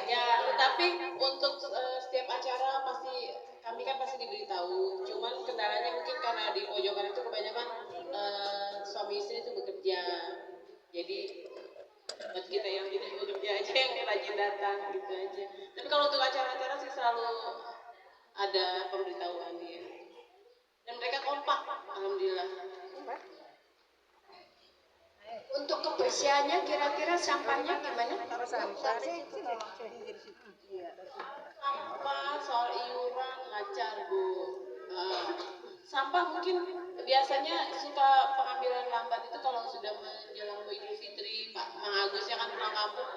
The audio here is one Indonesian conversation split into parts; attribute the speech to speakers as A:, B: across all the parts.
A: Ya, tapi untuk setiap acara pasti kami kan pasti diberitahu. Cuman kendalanya mungkin karena di pojokan itu kebanyakan suami istri itu bekerja. Jadi buat kita yang tidak bekerja aja yang rajin datang gitu aja. Tapi kalau untuk acara-acara sih selalu ada pemberitahuan ya. Dan mereka kompak, alhamdulillah.
B: Untuk kebersihannya kira-kira sampahnya gimana?
A: Sampah soal iuran lancar Bu. Sampah mungkin biasanya suka pengambilan lambat itu kalau sudah menjelang Idul Fitri, Pak Mang Agus yang kan pulang kampung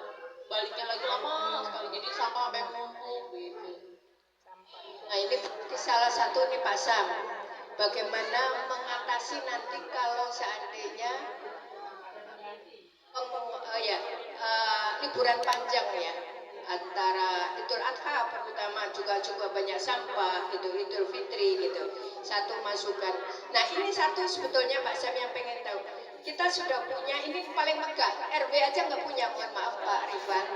A: baliknya lagi lama sekali, jadi sampah sampai menumpuk gitu.
B: Nah ini salah satu nih Pak Sam, bagaimana mengatasi nanti kalau seandainya liburan panjang ya, antara Idul Adha terutama juga banyak sampah gitu, Idul Fitri gitu. Satu masukan. Nah ini satu sebetulnya Pak Sam yang pengen tahu. Kita sudah punya, ini paling megah, RW aja nggak punya, mohon maaf Pak Rifan,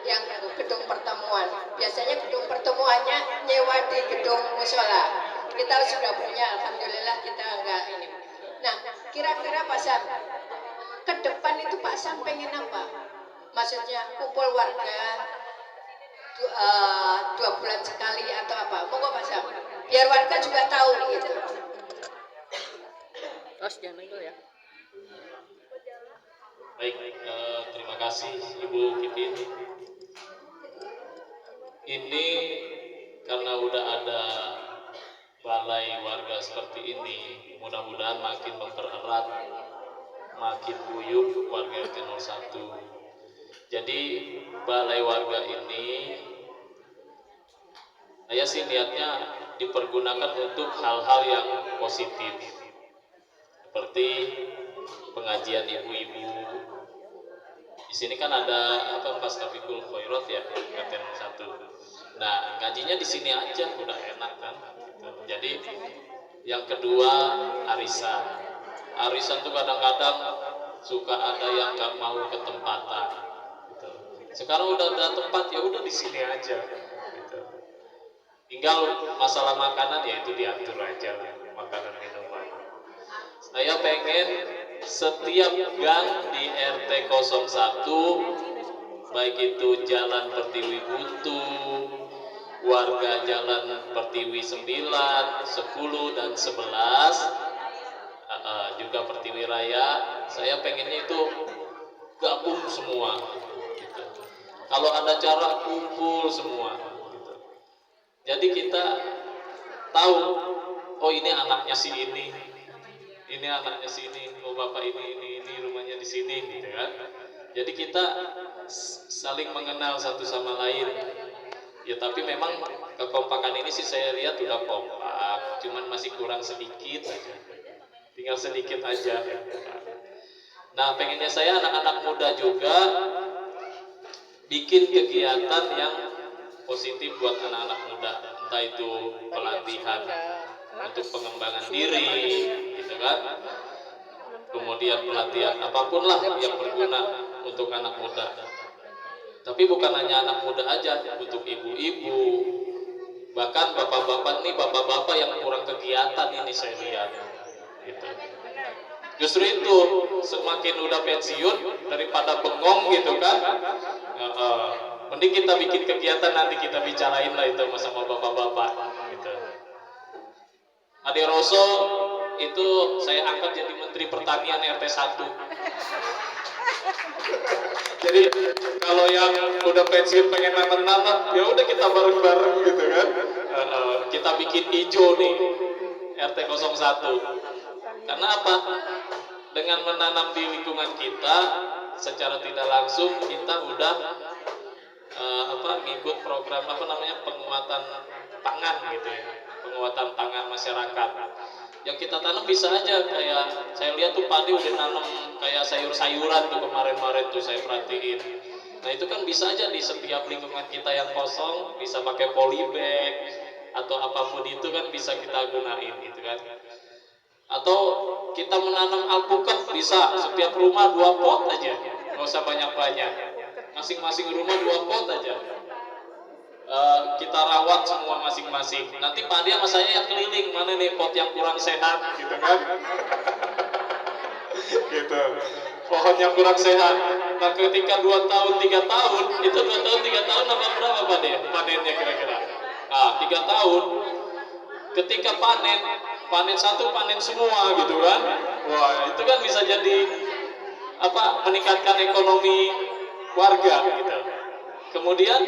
B: yang gedung pertemuan. Biasanya gedung pertemuannya nyewa di gedung musola. Kita sudah punya, alhamdulillah kita nggak ini. Nah kira-kira Pak Sam, ke depan itu Pak Sam pengen apa? Maksudnya kumpul warga 2 bulan sekali atau apa? Monggo Pak Sam, biar warga juga tahu gitu.
C: Terus jangan itu ya.
D: Baik, terima kasih Ibu Kitin. Ini karena udah ada balai warga seperti ini, mudah-mudahan makin mempererat, makin guyup warga RT 01. Jadi balai warga ini saya sih lihatnya dipergunakan untuk hal-hal yang positif, seperti pengajian ibu-ibu. Di sini kan ada apa Fastabiqul Khairat ya, RT 01. Nah, ngajinya di sini aja udah enak kan. Gitu. Jadi yang kedua arisan. Arisan tuh kadang-kadang suka ada yang nggak mau ke tempatan. Gitu. Sekarang udah ada tempat ya udah di sini aja. Gitu. Tinggal masalah makanan ya itu diatur aja makanan minuman. Saya pengen setiap gang di RT 01, baik itu Jalan Pertiwi Buntu, warga Jalan Pertiwi 9, 10 dan 11, juga Pertiwi Raya, saya pengennya itu gabung semua. Gitu. Kalau ada cara kumpul semua. Gitu. Jadi kita tahu, oh ini anaknya si ini anaknya sini, oh bapak ini rumahnya di sini, gitu kan. Jadi kita saling mengenal satu sama lain. Ya tapi memang kekompakan ini sih saya lihat udah kompak, cuman masih kurang sedikit aja. Tinggal sedikit aja. Nah pengennya saya anak-anak muda juga bikin kegiatan yang positif buat anak-anak muda, entah itu pelatihan untuk pengembangan diri, gitu kan, kemudian pelatihan apapun lah yang berguna untuk anak muda. Tapi bukan hanya anak muda aja, untuk ibu-ibu, bahkan bapak-bapak nih, bapak-bapak yang kurang kegiatan ini saya lihat. Gitu. Justru itu semakin udah pensiun daripada bengong gitu kan. Mending kita bikin kegiatan, nanti kita bicarain lah itu sama bapak-bapak. Gitu. Ade Roso itu saya angkat jadi Menteri Pertanian RT 1. Jadi kalau yang udah pensiun pengen nanam, ya udah kita bareng-bareng gitu kan. Kita bikin hijau nih RT 01. Karena apa? Dengan menanam di lingkungan kita secara tidak langsung kita udah ngikut program penguatan pangan gitu ya, penguatan pangan masyarakat. Yang kita tanam bisa aja kayak saya lihat tuh padi udah nanam kayak sayur-sayuran tuh kemarin-kemarin tuh saya perhatiin. Nah itu kan bisa aja di setiap lingkungan kita yang kosong bisa pakai polybag atau apapun itu kan bisa kita gunain gitu kan. Atau kita menanam alpukat bisa setiap rumah 2 pot aja, nggak usah banyak-banyak. masing-masing rumah 2 pot aja. Kita rawat semua masing-masing. Nanti Pak Ade sama saya yang keliling, mana nih pot yang kurang sehat, gitu kan? Gitu. Pohon yang kurang sehat. Nah, ketika 2 tahun, 3 tahun, itu 2 tahun, 3 tahun apa berapa Pak Ade? Panennya kira-kira. Nah, 3 tahun. Ketika panen satu, panen semua, gitu kan? Wah, itu kan bisa jadi meningkatkan ekonomi warga, gitu. Kemudian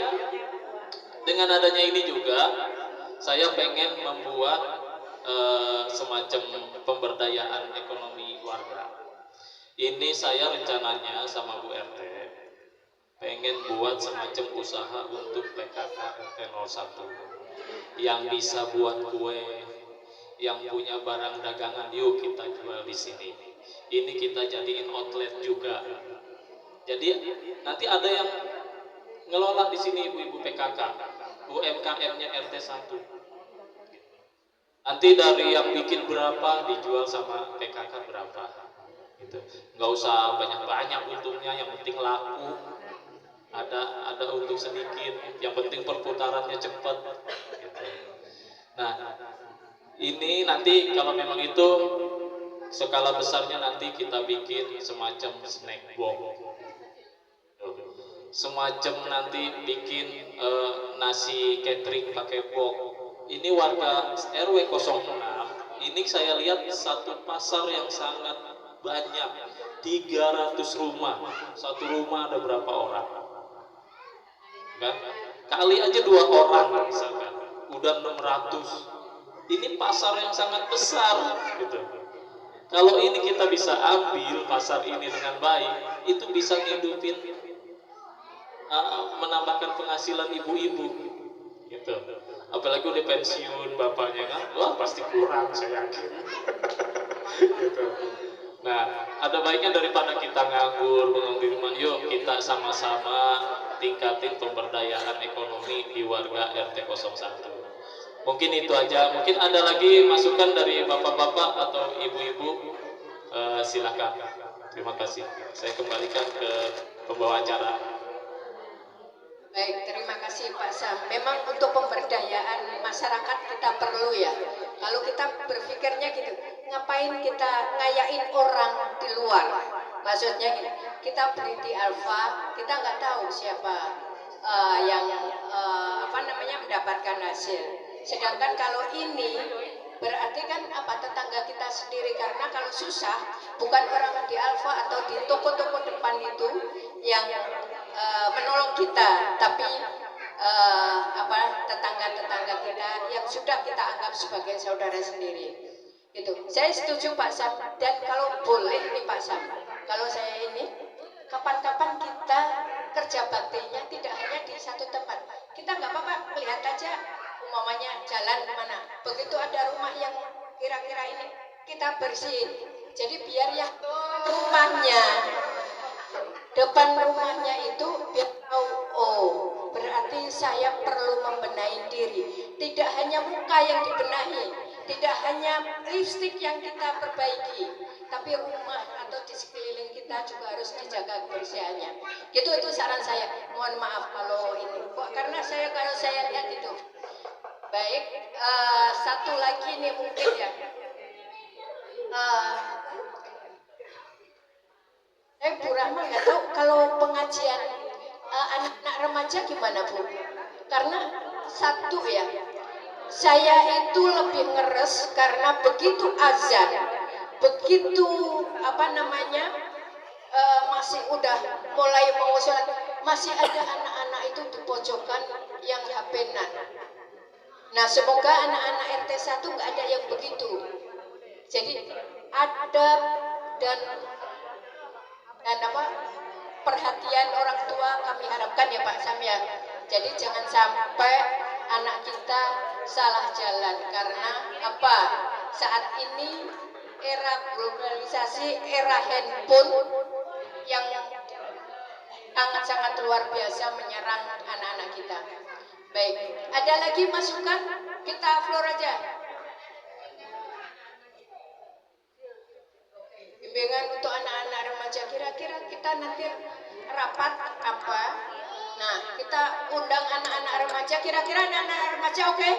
D: dengan adanya ini juga, saya pengen membuat semacam pemberdayaan ekonomi warga. Ini saya rencananya sama Bu RT pengen buat semacam usaha untuk PKK RT 01 yang bisa buat kue, yang punya barang dagangan, yuk kita jual di sini. Ini kita jadiin outlet juga. Jadi nanti ada yang ngelola di sini ibu-ibu PKK, UMKM-nya RT 1. Nanti dari yang bikin berapa dijual sama PKK berapa. Gitu. Nggak usah banyak-banyak untungnya, yang penting laku. Ada untung sedikit, yang penting perputarannya cepat. Gitu. Nah, ini nanti kalau memang itu skala besarnya, nanti kita bikin semacam snack box. Semacam nanti bikin nasi catering pakai box. Ini warga RW 06, ini saya lihat satu pasar yang sangat banyak, 300 rumah. Satu rumah ada berapa orang? Kan? Kali aja 2 orang misalkan, udah 600. Ini pasar yang sangat besar, gitu. Kalau ini kita bisa ambil pasar ini dengan baik, itu bisa ngidupin, menambahkan penghasilan ibu-ibu, gitu. Apalagi udah pensiun bapaknya kan, wah pasti kurang saya yakin. Gitu. Nah, ada baiknya daripada kita nganggur bengong di rumah, yuk kita sama-sama tingkatin pemberdayaan ekonomi di warga RT 01. Mungkin itu aja. Mungkin ada lagi masukan dari bapak-bapak atau ibu-ibu, silakan. Terima kasih. Saya kembalikan ke pembawa acara.
B: Baik, terima kasih Pak Sam. Memang untuk pemberdayaan masyarakat kita perlu ya. Kalau kita berpikirnya gitu, ngapain kita ngayain orang di luar? Maksudnya gini, kita beli di Alfa, kita nggak tahu siapa yang mendapatkan hasil. Sedangkan kalau ini berarti kan tetangga kita sendiri, karena kalau susah bukan orang di Alfa atau di toko-toko depan itu yang menolong kita, tapi tetangga-tetangga kita yang sudah kita anggap sebagai saudara sendiri. Itu. Saya setuju Pak Sam, dan kalau boleh nih Pak Sam, kalau saya ini kapan-kapan kita kerja baktinya tidak hanya di satu tempat. Kita nggak apa-apa melihat aja, umpamanya jalan mana, begitu ada rumah yang kira-kira ini kita bersihin. Jadi biar yang rumahnya, depan rumahnya itu biar tahu, oh berarti saya perlu membenahi diri. Tidak hanya muka yang dibenahi, tidak hanya lipstik yang kita perbaiki, tapi rumah atau di sekeliling kita juga harus dijaga kebersihannya. Gitu, itu saran saya. Mohon maaf kalau ini, karena kalau saya lihat itu. Baik, satu lagi nih mungkin ya. Bu Rahma nggak tahu kalau pengajian anak-anak remaja gimana Bu? Karena satu ya, saya itu lebih ngeres karena begitu azan, begitu masih udah mulai mau sholat, masih ada anak-anak itu di pojokan yang HP-nan. Nah, semoga anak-anak RT 1 nggak ada yang begitu. Jadi adab dan perhatian orang tua kami harapkan ya Pak Sam ya. Jadi jangan sampai anak kita salah jalan, karena saat ini era globalisasi, era handphone yang sangat-sangat luar biasa menyerang anak-anak kita. Baik, ada lagi masukan? Kita floor aja. Bimbingan untuk anak-anak remaja, kira-kira kita nanti rapat apa. Nah, kita undang anak-anak remaja. Kira-kira anak-anak remaja oke?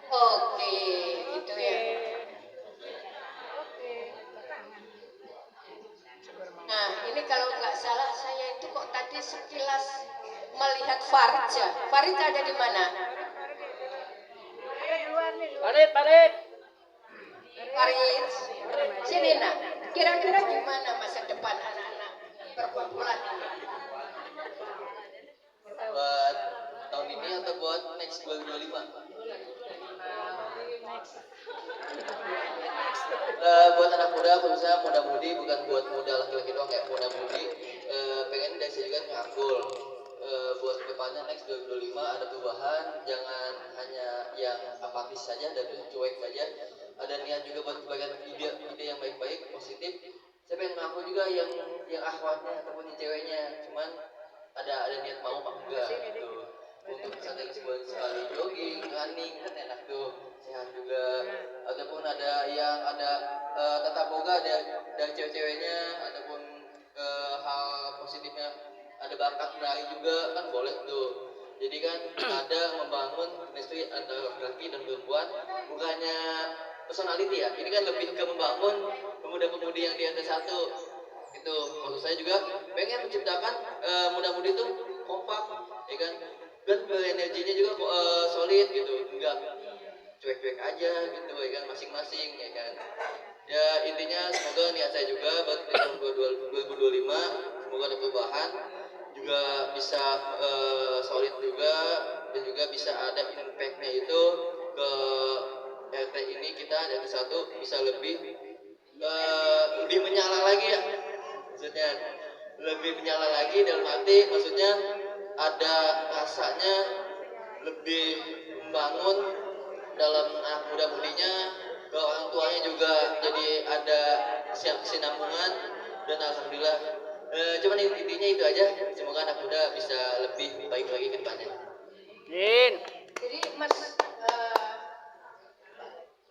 B: Oke, gitu ya. Nah, ini kalau nggak salah saya itu kok tadi sekilas melihat Farja. Farid ada di mana?
C: Parit.
B: Farid, sini nak. Kira-kira gimana masa depan anak-anak perkumpulan ini?
E: Buat tahun ini atau buat next 2025? Buat anak muda, khususnya muda-mudi, bukan buat muda laki-laki doang, kayak muda-mudi, pengen dari saya juga ngakul. Buat kedepannya next 2025 ada perubahan, jangan hanya yang apatis saja dan cuek saja. Ada niat juga buat bagian ide yang baik-baik, positif. Saya pengen ngaku juga yang akhwatnya ataupun yang ceweknya, cuman ada niat mau apa enggak gitu. Untuk misalnya sekali jogging, running kan enak tuh, sehat juga. Ataupun ada yang ada tata boga dari cewek-ceweknya, ataupun hal positifnya ada bakat menari juga kan boleh tuh. Jadi kan ada membangun chemistry antara laki-laki dan perempuan, bukannya personality ya. Ini kan lebih ke membangun pemuda-pemudi yang di atas satu. Itu maksud saya juga pengen menciptakan muda-mudi itu kompak, ya kan? Dan energinya juga solid gitu, enggak cuek-cuek aja gitu, ya kan? Masing-masing, ya kan? Ya intinya semoga niat saya juga buat tahun 2025 semoga ada perubahan, juga bisa solid juga, dan juga bisa ada impact-nya itu ke RT ini, kita dari satu bisa lebih menyala lagi ya, maksudnya lebih menyala lagi dalam arti maksudnya ada rasanya lebih membangun dalam anak muda-mudinya, ke orang tuanya juga jadi ada kesinambungan, dan alhamdulillah cuman intinya itu aja, semoga anak muda bisa lebih baik lagi ke depannya.
C: Din.
B: Jadi Mas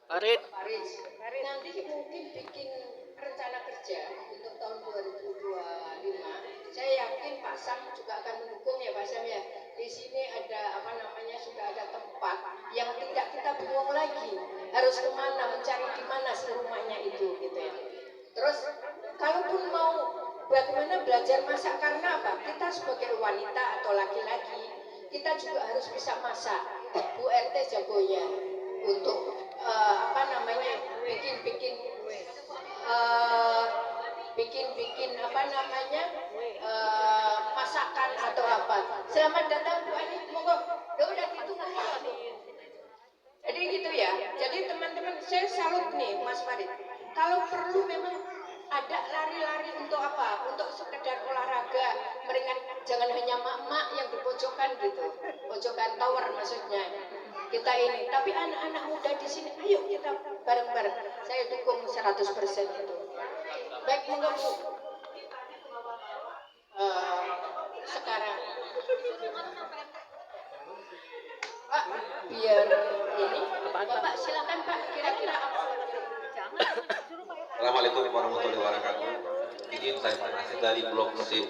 C: Parit.
B: Faris, nanti mungkin bikin rencana kerja untuk tahun 2025. Saya yakin Pak Sam juga akan mendukung ya Pak Sam ya. Di sini ada apa namanya, sudah ada tempat yang tidak kita bingung lagi harus kemana, mencari di mana sih rumahnya itu gitu ya. Terus kalaupun mau bagaimana belajar masak, karena apa? Kita sebagai wanita atau laki-laki kita juga harus bisa masak. Bu RT jagonya untuk apa namanya bikin apa namanya masakan atau apa. Selamat datang Bu Ani, monggo. Udah ditunggu. Jadi gitu ya. Jadi teman-teman, saya salut nih Mas Farid. Kalau perlu memang ada lari-lari untuk apa? Untuk sekedar olahraga meringan, jangan hanya mak-mak yang di pojokan gitu. Pojokan tower maksudnya. Kita ini, tapi anak-anak muda di sini, ayo kita bareng-bareng. Saya dukung 100% itu. Baik, monggo Bu. Sekarang Pak, biar ini Bapak silakan Pak, kira-kira apa?
F: Assalamualaikum warahmatullahi wabarakatuh. Izin saya informasi dari Blok C.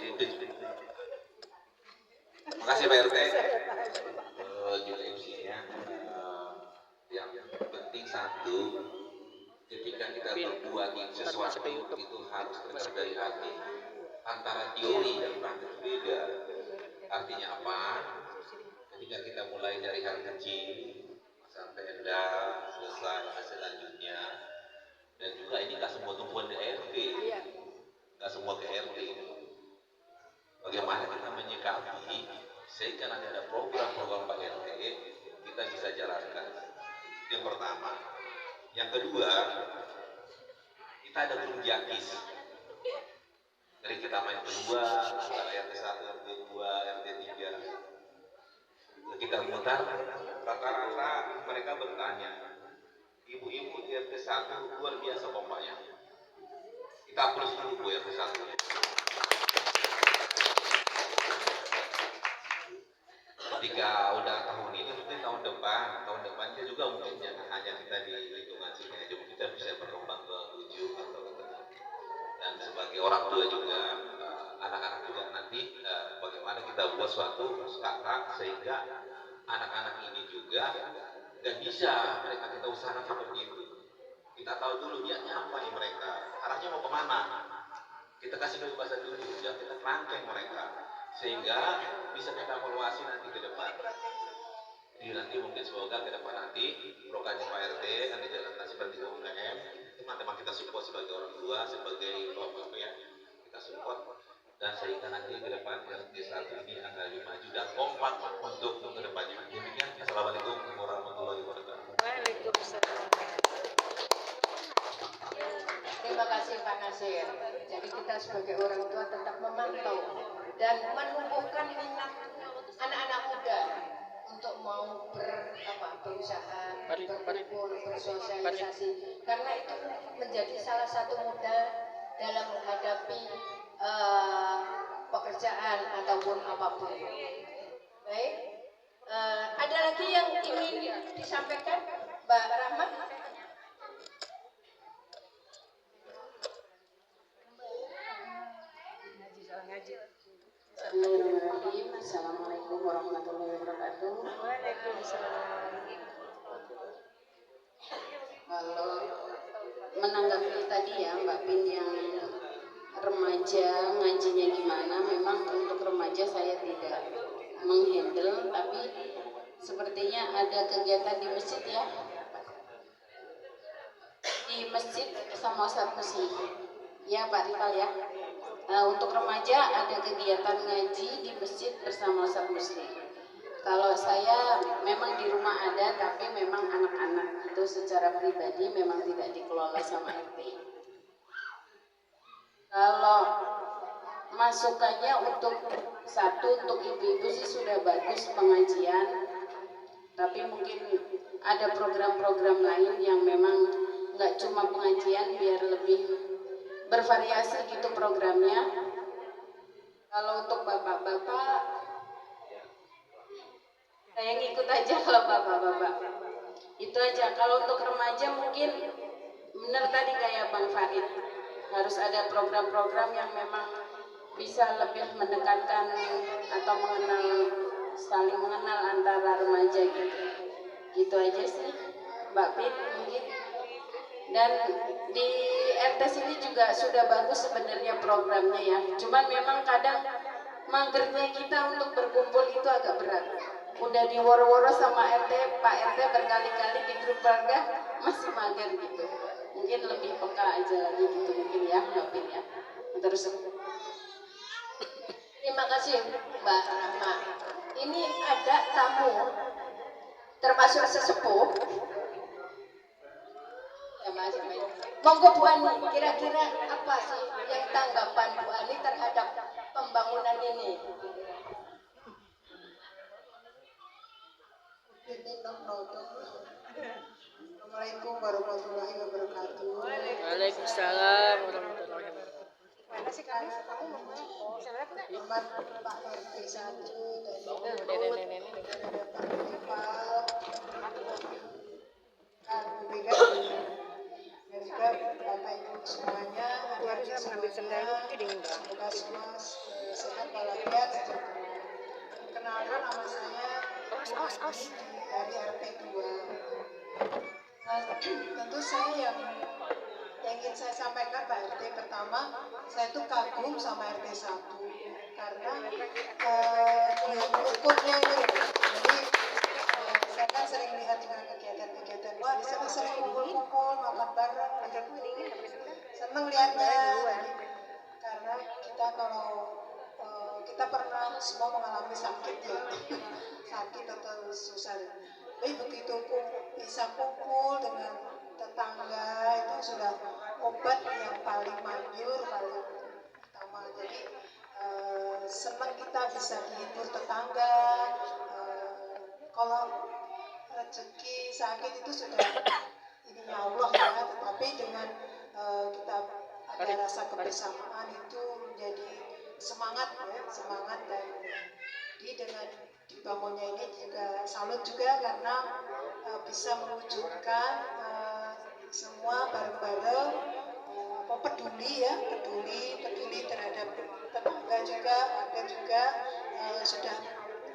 F: Terima kasih Pak RT. Juga MC-nya. Yang penting satu, ketika kita berbuat sesuatu itu harus benar dari hati. Antara teori dan praktek beda. Artinya apa? Ketika kita mulai dari hal kecil sampai rendah, selesai selanjutnya. Dan juga ini nggak semua tumpuan di RT, nggak semua ke RT itu. Bagaimana kita menyikapi sehingga nanti ada program-program Pak RT kita bisa jalankan. Yang pertama, yang kedua, kita ada grup jakis. Dari kita main berdua antara RT 1, RT 2, RT 3. Kita mutar, rata-rata mereka bertanya, ibu-ibu di RT 1 luar biasa pompanya. Kita plus dulu Bu RT 1. Ketika udah tahun ini, mungkin tahun depannya juga mungkin jangan hanya kita di lingkungan sini aja, mungkin kita bisa berkembang ke 7 atau ke 8. Dan sebagai orang tua juga anak-anak juga nanti bagaimana kita buat suatu sekarang sehingga anak-anak ini juga nggak bisa mereka kita usahakan seperti itu. Kita tahu dulu niatnya apa nih mereka, arahnya mau kemana. Kita kasih kebebasan dulu, jangan kita kerangkeng mereka sehingga bisa kita evaluasi nanti ke depan. Jadi nanti mungkin semoga ke depan nanti programnya Pak RT kan dijalankan seperti UMKM, teman-teman kita support sebagai orang tua, sebagai apa ya, kita support dan sehingga nanti ke depan RT 1 ini akan lebih maju dan kompak untuk ke depannya. Demikian, assalamualaikum warahmatullahi wabarakatuh.
C: Waalaikumsalam.
B: Terima kasih Pak Nasir. Jadi kita sebagai orang tua tetap memantau dan menumbuhkan minat anak-anak muda untuk mau berusaha, berkumpul, bersosialisasi. Karena itu menjadi salah satu modal dalam menghadapi pekerjaan ataupun apapun. Baik, ada lagi yang ingin disampaikan, Mbak Rahmat?
G: Bismillahirrahmanirrahim. Assalamualaikum warahmatullahi wabarakatuh.
C: Waalaikumsalam.
G: Kalau menanggapi tadi ya Mbak Pin yang remaja ngajinya gimana, memang untuk remaja saya tidak menghandle, tapi sepertinya ada kegiatan di masjid ya, di masjid sama Ustaz Musi ya Pak Rifal ya. Untuk remaja ada kegiatan ngaji di masjid bersama Ustaz Musi. Kalau saya memang di rumah ada, tapi memang anak-anak itu secara pribadi memang tidak dikelola sama RT. Kalau masukannya untuk untuk ibu-ibu sih sudah bagus pengajian, tapi mungkin ada program-program lain yang memang nggak cuma pengajian, biar lebih bervariasi gitu programnya. Kalau untuk bapak-bapak, saya ngikut aja kalau bapak-bapak. Itu aja. Kalau untuk remaja mungkin benar tadi kayak Bang Farid, harus ada program-program yang memang bisa lebih mendekatkan atau saling mengenal antara remaja gitu. Gitu aja sih, Mbak Pin mungkin. Dan di RT sini juga sudah bagus sebenarnya programnya ya. Cuman memang kadang magernya kita untuk berkumpul itu agak berat. Udah diworo-woro sama RT, Pak RT berkali-kali di grup keluarga masih mager gitu. Mungkin lebih peka aja lagi gitu mungkin ya Mbak Pin ya. Terus.
B: Terima kasih Mbak Rahma. Ini ada tamu termasuk sesepuh. Ya Mas, monggo Bu Ani, kira-kira apa sih yang tanggapan Bu Ani terhadap pembangunan ini?
H: Assalamualaikum warahmatullahi wabarakatuh.
C: Waalaikumsalam warahmatullahi wabarakatuh.
H: Hormat Pak RT 1 dan Pak Bapak Ibu semuanya, adik-adik semuanya, semoga semua sehat walafiat. Perkenalkan, nama saya dari RT 2. Tentu saya yang ingin saya sampaikan Pak RT, pertama saya tuh kagum sama RT 1 karena rukunnya ini. Jadi saya kan sering lihat juga kegiatan-kegiatan, wah di sana sering kumpul-kumpul makan bareng, seneng lihatnya. Karena kita kalau kita pernah semua mengalami sakit ya, sakit atau susah. Tapi begitu bisa kumpul dengan tetangga itu sudah obat yang paling manjur, paling utama. Jadi senang kita bisa dihibur tetangga. Kalau rezeki sakit itu sudah ininya Allah ya, tetapi dengan kita ada rasa kebersamaan itu menjadi semangat ya, semangat. Dan dengan dibangunnya ini juga salut juga karena bisa mewujudkan semua bareng-bareng peduli ya, peduli terhadap tetangga juga, warga juga sudah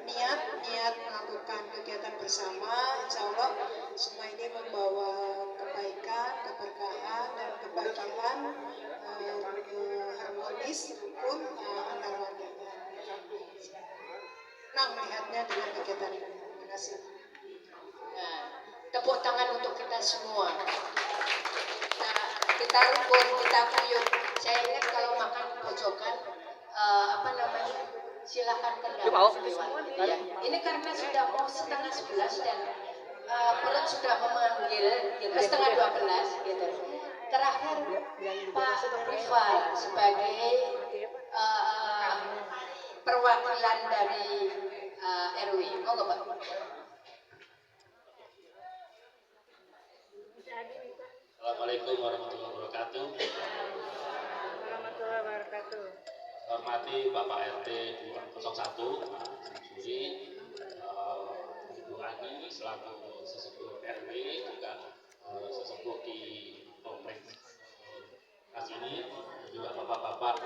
H: niat melakukan kegiatan bersama. Insya Allah semua ini membawa kebaikan, keberkahan dan kebahagiaan, harmonis, rukun antar warganya. Nah, melihatnya dengan kegiatan ini. Terima kasih.
B: Nah, tepuk tangan untuk kita semua. Nah, kita rukun, kita kuyup. Saya ingat kalau makan pojokan, silakan kendala lewat gitu ya. Ini karena sudah mau 10:30 dan perut sudah memanggil, gitu, 11:30 gitu. Terakhir Pak Rifal sebagai perwakilan dari RW. Monggo Pak.
D: Assalamualaikum warahmatullahi wabarakatuh.
C: Warahmatullahi wabarakatuh.
D: Hormati Bapak RT 201 Suri, Ibu Ani selaku sesepuh RW, juga sesepuh di kompleks ini, juga bapak-bapak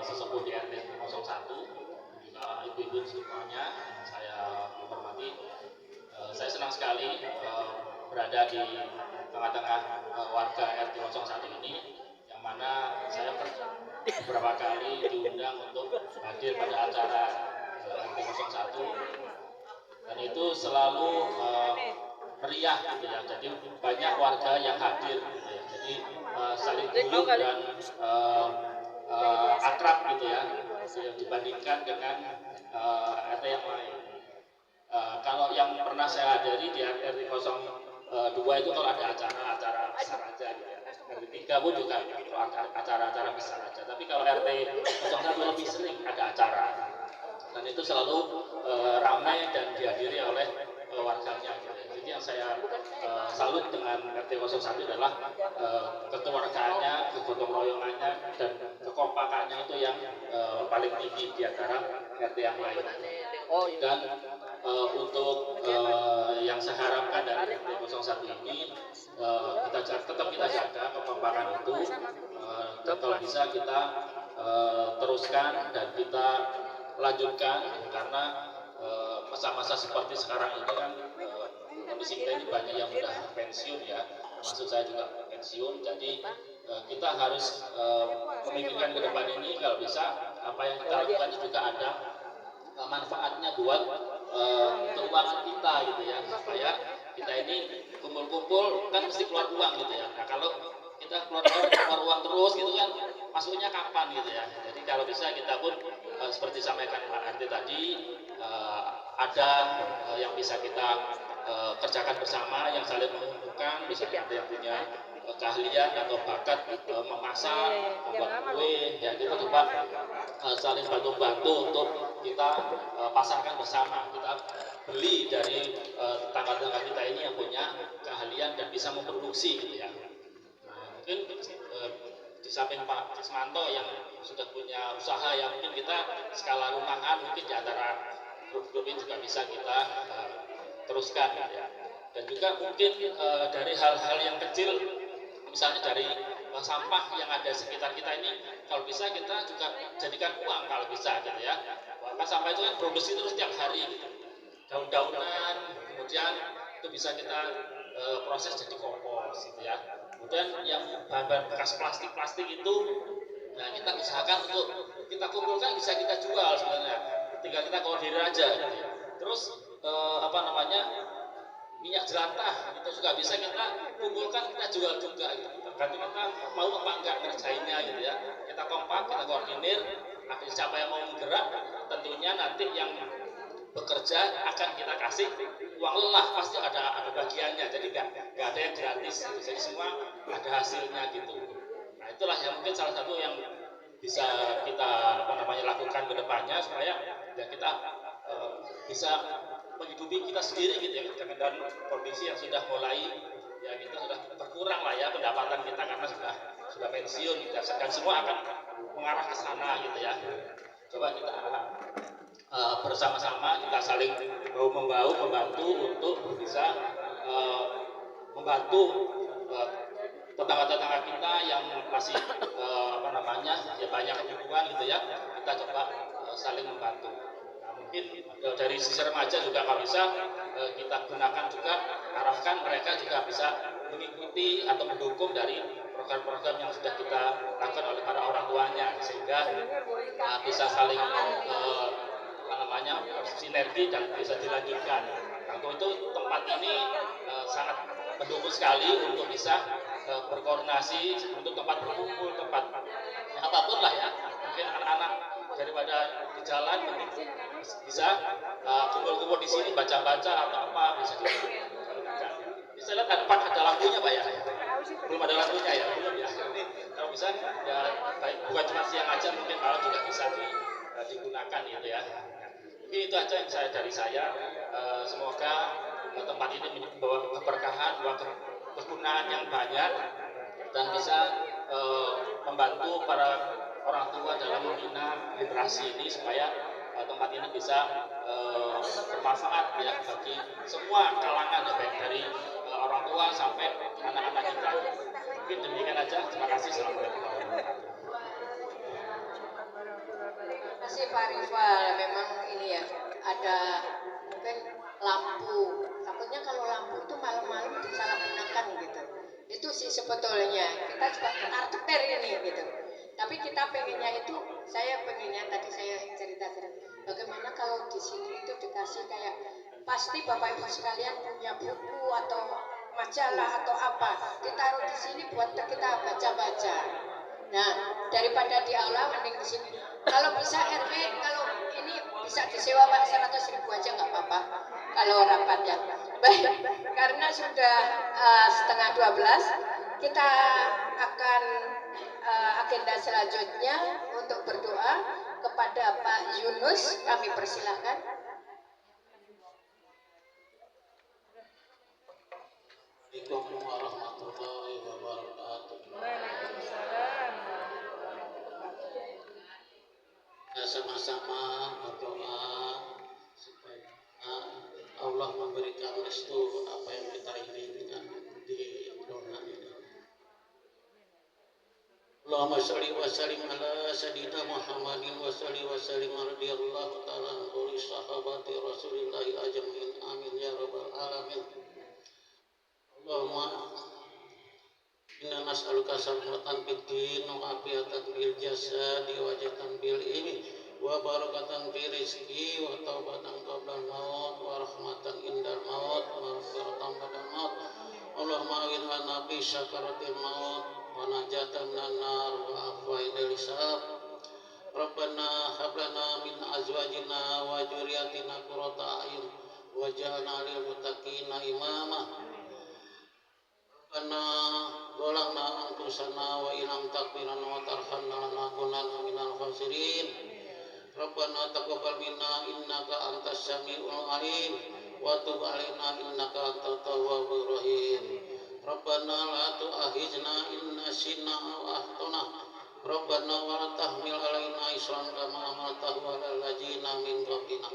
D: sesepuh di RT 01, juga ibu-ibu semuanya saya hormati. Saya senang sekali berada di tengah-tengah warga RT 01 ini, yang mana saya beberapa kali diundang untuk hadir pada acara RT 01, dan itu selalu meriah gitu ya. Jadi banyak warga yang hadir gitu ya. Jadi saling guyup dan akrab gitu ya, dibandingkan dengan RT yang lain. Kalau yang pernah saya hadiri di RT 02 itu kalau ada acara besar aja gitu ya. RT 3 pun juga acara-acara besar aja. Tapi kalau RT 01 lebih sering ada acara. Dan itu selalu ramai dan dihadiri oleh warganya. Jadi yang saya salut dengan RT 01 adalah kekeluargaannya, kegotong royongannya, dan kekompakannya itu yang paling tinggi di antara RT yang lain. Dan untuk yang saya harapkan dari RT 01 ini, tetap kita jaga kekompakan itu, dan kalau bisa kita teruskan dan kita lanjutkan, karena masa-masa seperti sekarang ini kan kondisi kita ini banyak yang sudah pensiun ya, maksud saya juga pensiun. Jadi kita harus memikirkan ke depan ini, kalau bisa apa yang kita lakukan itu juga ada manfaatnya buat keuangan kita gitu ya, supaya kita ini kumpul-kumpul kan mesti keluar uang gitu ya. Nah kalau kita keluar uang terus gitu kan, masuknya kapan gitu ya. Jadi kalau bisa kita pun seperti sampaikan Pak Andi tadi, ada yang bisa kita kerjakan bersama, yang saling menguntungkan. Misalnya ada yang punya keahlian atau bakat memasak, membuat kue, ya kita coba saling bantu-bantu untuk kita pasarkan bersama. Kita beli dari tetangga-tetangga kita ini yang punya keahlian dan bisa memproduksi gitu ya. Nah, mungkin di samping Pak Cismanto yang sudah punya usaha yang mungkin kita skala rumahan, mungkin di antara grup-grup ini juga bisa kita teruskan gitu ya. Dan juga mungkin dari hal-hal yang kecil, misalnya dari sampah yang ada sekitar kita ini, kalau bisa kita juga jadikan uang kalau bisa gitu ya. Kan sampah itu kan produksi terus setiap hari gitu. Daun-daunan, kemudian itu bisa kita proses jadi kompos gitu ya. Kemudian yang bahan-bahan bekas plastik itu, nah kita usahakan untuk kita kumpulkan, bisa kita jual sebenarnya. Tinggal kita koordinir aja gitu ya. Terus minyak jelantah itu juga bisa kita kumpulkan, kita jual juga gitu. Tergantung kita mau apa enggak ngerjainnya gitu ya. Kita kompak, kita koordinir, ada siapa yang mau bergerak, tentunya nanti yang bekerja akan kita kasih uang lelah, pasti ada bagiannya. Jadi nggak ada yang gratis gitu. Jadi semua ada hasilnya gitu. Nah itulah yang mungkin salah satu yang bisa kita lakukan ke depannya, supaya ya kita bisa menghidupi kita sendiri gitu ya, dengan kondisi yang sudah mulai ya kita sudah berkurang lah ya pendapatan kita karena sudah pensiun gitu ya. Dan semua akan mengarah ke sana gitu ya. Coba kita bersama-sama kita saling membantu untuk bisa membantu tetangga
I: tetangga-tetangga kita yang masih ya banyak kebutuhan gitu ya, kita coba saling membantu. Nah, mungkin dari sisi remaja juga kalau bisa kita gunakan juga, arahkan mereka juga bisa mengikuti atau mendukung dari program-program yang sudah kita lakukan oleh para orang tuanya, sehingga bisa saling sinergi dan bisa dilanjutkan. Untuk itu tempat ini sangat mendukung sekali untuk bisa berkoordinasi, untuk tempat berkumpul, tempat apapun lah ya. Mungkin anak-anak daripada di jalan bisa kumpul-kumpul di sini baca-baca atau apa bisa dilakukan. Bisa lihat ada lampunya Pak ya? Belum ada lampunya ya? Belum ya. Ini kalau bisa ya baik, bukan cuma siang aja, mungkin malam juga bisa digunakan gitu ya. Mungkin itu aja yang dari saya. Semoga tempat ini membawa keberkahan, membawa kegunaan yang banyak dan bisa membantu para orang tua dalam membina generasi ini supaya tempat ini bisa bermanfaat ya bagi semua kalangan ya, baik dari orang tua sampai anak-anak kita. Mungkin demikian aja. Terima kasih. Assalamualaikum warahmatullahi wabarakatuh.
B: Terima kasih Pak Rifal. Memang ini ya ada mungkin lampu. Takutnya kalau lampu itu malam-malam disalahgunakan gitu. Itu sih sebetulnya kita juga arsitektur ini gitu. Tapi kita pengennya itu, saya pengennya tadi saya cerita bagaimana kalau di sini itu dikasih kayak pasti Bapak Ibu sekalian punya buku atau majalah atau apa ditaruh di sini buat kita baca-baca. Nah daripada di aula mending di sini. Kalau bisa RW kalau ini bisa disewa Pak 100.000 aja nggak apa-apa kalau rapatnya. Baik, karena sudah 11:30 kita akan agenda selanjutnya untuk berdoa kepada Pak Yunus, kami persilahkan.
J: Assalamualaikum warahmatullahi wabarakatuh. Ya, sama-sama berdoa supaya Allah memberikan restu apa yang kita inginkan di bulan ini. Allahumma sholli wa sallim ala sayyidina Muhammadin wa sholli wa sallim radhiyallahu ta'ala anhu sahabati Rasulillah ajmain. Amin ya rabbal alamin. Allahumma inna nas'aluka salamatan fid din wa afiatan bil jasadi wa jatan bil ilmi wa barakatan fi rizqi wa taubatan qabla maut wa rahmatan indal maut wa maghfiratan ba'da maut. Allahumma awinna bi syakaratil maut wa najatan minan nar wa afwa inal hisab. Rabbana hab lana min azwajina wa dzurriyyatina qurrata a'yun waj'alna lil muttaqina imama. Rabbana zalamna anfusana wa illam taghfir lana wa tarhamna lanakunanna minal khasirin. Rabbana taqabbal minna innaka antas samiul alim wa tub alaina innaka antat tawwabur rahim. Rabbana la tu'akhizna in nasina aw akhtana. Rabbana wa la tahmil alaina isran kama hamaltahu 'alal ladzina min qablina.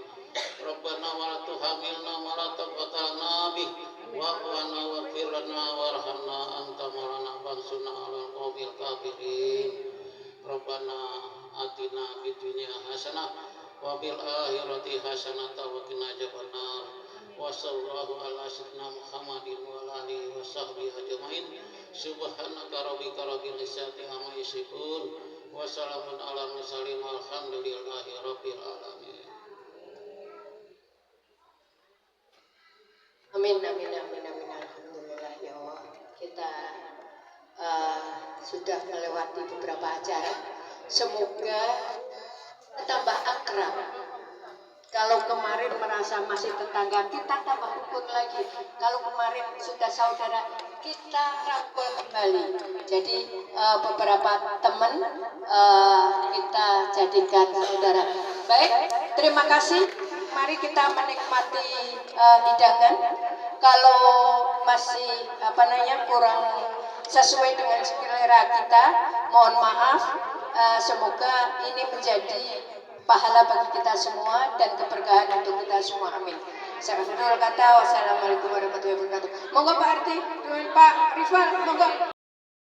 J: Rabbana wa la tuhammilna ma la taqata lana bih wa'fu 'anna waghfir lana warhamna anta maulana fansurna 'alal qaumil kafirin. Rabbana atina fid dunya hasanah wa fil akhirati hasanah wa qina adzabannar. Wa sallallahu ala sayyidina Muhammadin wa ala alihi wa sahbihi ajmain. Subhanaka rabbika rabbil izzati amma yasifun wa salamun ala mursalin walhamdulillahi rabbil alamin.
B: Amin, amin, amin, amin. Alhamdulillah ya Allah. Kita sudah melewati beberapa acara. Semoga tambah akrab. Kalau kemarin merasa masih tetangga, kita tambah rukun lagi. Kalau kemarin sudah saudara, kita rangkul kembali. Jadi beberapa teman kita jadikan saudara. Baik, terima kasih. Mari kita menikmati hidangan. Kalau masih kurang sesuai dengan selera kita, mohon maaf. Semoga ini menjadi pahala bagi kita semua dan keberkahan untuk kita semua. Amin. Saya akhirul kata. Wassalamualaikum warahmatullahi wabarakatuh. Monggo Pak RT, Pak Rifal, monggo.